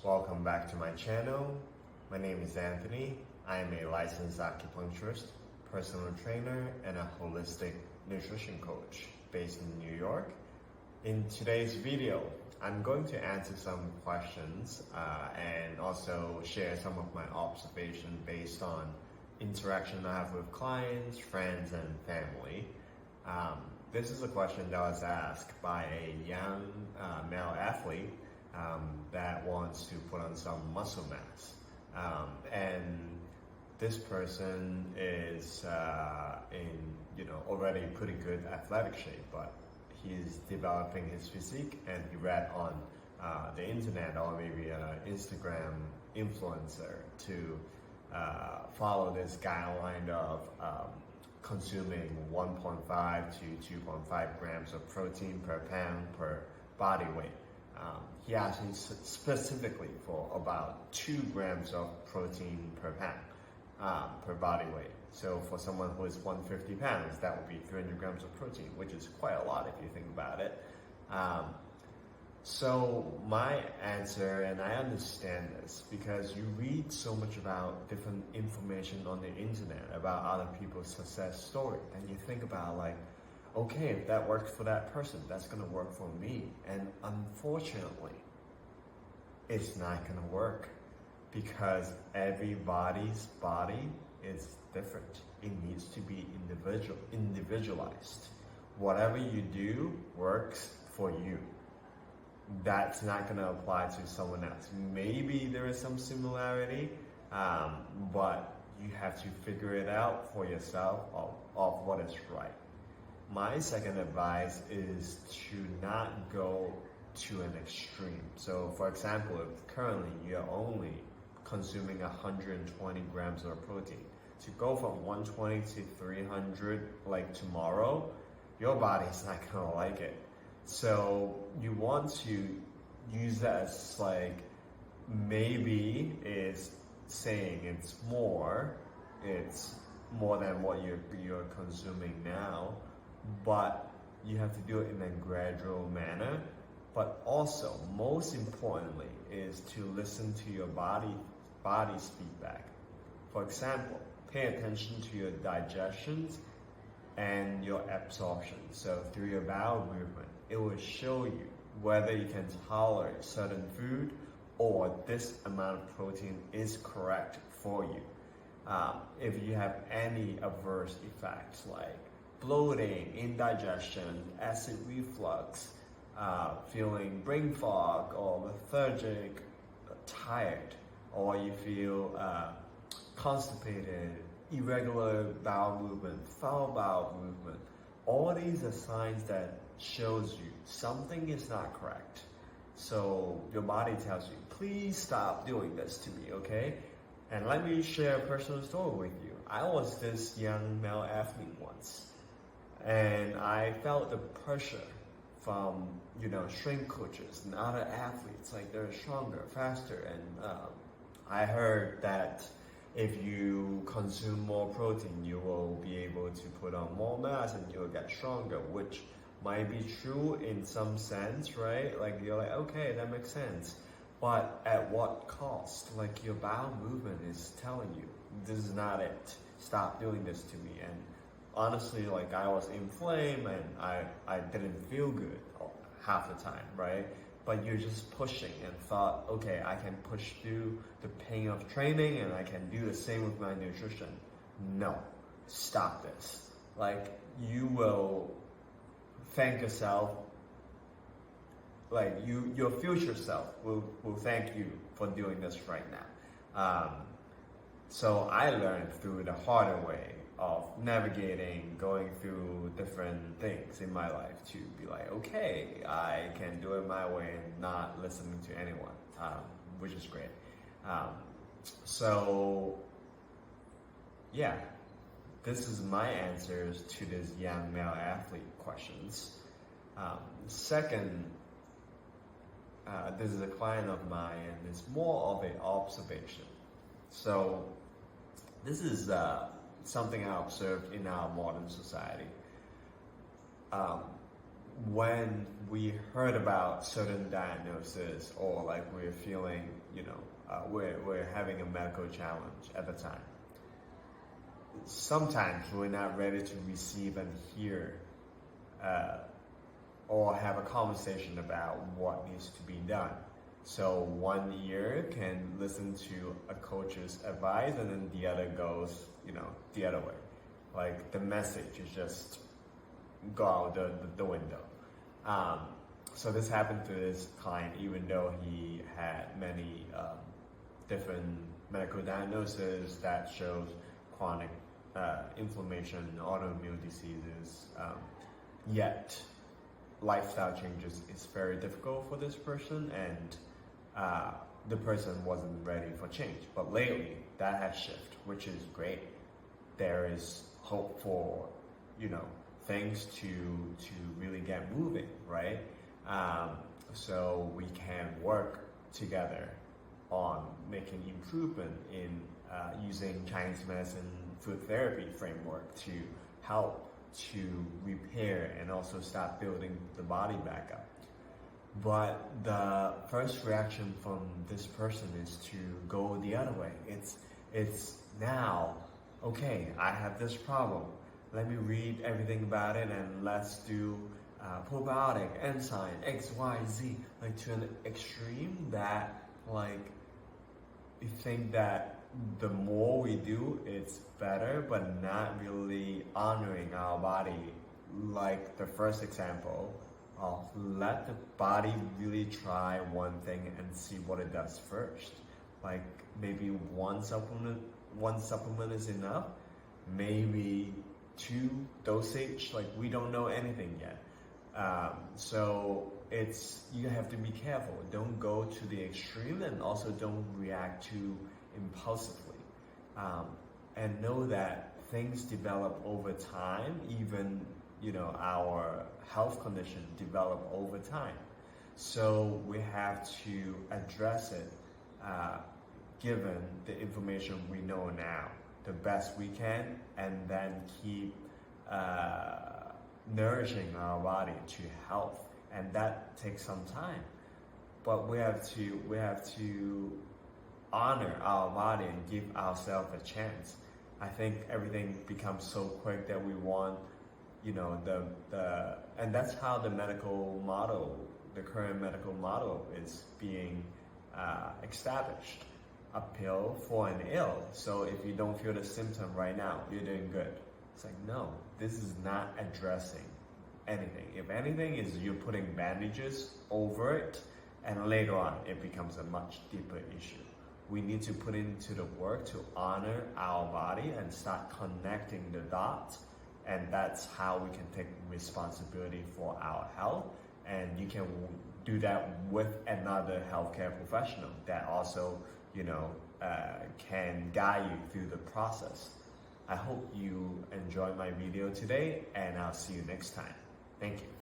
welcome back to my channel. My name is Anthony. I am a licensed acupuncturist, personal trainer, and a holistic nutrition coach based in New York. In today's video, I'm going to answer some questions and also share some of my observation based on interaction I have with clients, friends, and family. This is a question that was asked by a young male athlete that wants to put on some muscle mass. And this person is already pretty good athletic shape, but he's developing his physique, and he read on the internet or maybe an Instagram influencer to follow this guideline of consuming 1.5 to 2.5 grams of protein per pound per body weight. He asked me specifically for about 2 grams of protein per pound per body weight. So for someone who is 150 pounds, that would be 300 grams of protein, which is quite a lot if you think about it. So my answer, and I understand this because you read so much about different information on the internet about other people's success story, and you think about like, okay, if that works for that person, that's gonna work for me. And unfortunately, it's not gonna work because everybody's body is different. It needs to be individualized. Whatever you do works for you. That's not gonna apply to someone else. Maybe there is some similarity, but you have to figure it out for yourself of what is right. My second advice is to not go to an extreme. So for example, if currently you're only consuming 120 grams of protein, to go from 120 to 300 like tomorrow, your body's not gonna like it. So you want to use that as like, maybe it's saying it's more than what you're consuming now, but you have to do it in a gradual manner. But also, most importantly, is to listen to your body's feedback. For example, pay attention to your digestion and your absorption. So through your bowel movement, it will show you whether you can tolerate certain food or this amount of protein is correct for you. If you have any adverse effects like bloating, indigestion, acid reflux, feeling brain fog or lethargic, tired, or you feel constipated, irregular bowel movement, foul bowel movement, all these are signs that shows you something is not correct. So your body tells you, please stop doing this to me, okay? And let me share a personal story with you. I was this young male athlete once, and I felt the pressure from strength coaches and other athletes, like they're stronger, faster, and I heard that if you consume more protein, you will be able to put on more mass and you will get stronger, which might be true in some sense, right? Like you're like, okay, that makes sense. But at what cost? Like your bowel movement is telling you, this is not it. Stop doing this to me. And honestly, like I was inflamed and I didn't feel good half the time, right? But you're just pushing and thought, okay, I can push through the pain of training and I can do the same with my nutrition. No, stop this. Like you will thank yourself, like your future self will thank you for doing this right now. So I learned through the harder way of navigating, going through different things in my life to be like, okay, I can do it my way and not listening to anyone, which is great. So yeah, this is my answers to this young male athlete questions. Second, this is a client of mine and it's more of an observation. So this is something I observed in our modern society. when we heard about certain diagnosis, or like we're feeling, we're having a medical challenge at the time, sometimes we're not ready to receive and hear or have a conversation about what needs to be done. So one ear can listen to a coach's advice, and then the other goes, the other way. Like the message is just go out the window. So this happened to this client, even though he had many different medical diagnoses that shows chronic inflammation, autoimmune diseases. Yet lifestyle changes is very difficult for this person, and the person wasn't ready for change. But lately, that has shifted, which is great. There is hope for, things to really get moving, right? So we can work together on making improvement in using Chinese medicine food therapy framework to help to repair and also start building the body back up. But the first reaction from this person is to go the other way. It's now, okay, I have this problem. Let me read everything about it, and let's do probiotic, enzyme, X, Y, Z, like to an extreme that like you think that the more we do, it's better, but not really honoring our body. Like the first example of let the body really try one thing and see what it does first. Like maybe one supplement is enough, maybe 2 dosage, like we don't know anything yet. So you have to be careful. Don't go to the extreme, and also don't react too impulsively. And know that things develop over time, even, our health condition develop over time. So we have to address it, given the information we know now, the best we can, and then keep nourishing our body to health, and that takes some time. But we have to honor our body and give ourselves a chance. I think everything becomes so quick that we want, and that's how the medical model, the current medical model, is being established. A pill for an ill. So if you don't feel the symptom right now, you're doing good. It's like, no, this is not addressing anything. If anything, is you're putting bandages over it, and later on it becomes a much deeper issue. We need to put into the work to honor our body and start connecting the dots, and that's how we can take responsibility for our health. And you can do that with another healthcare professional that also can guide you through the process. I hope you enjoyed my video today, and I'll see you next time. Thank you.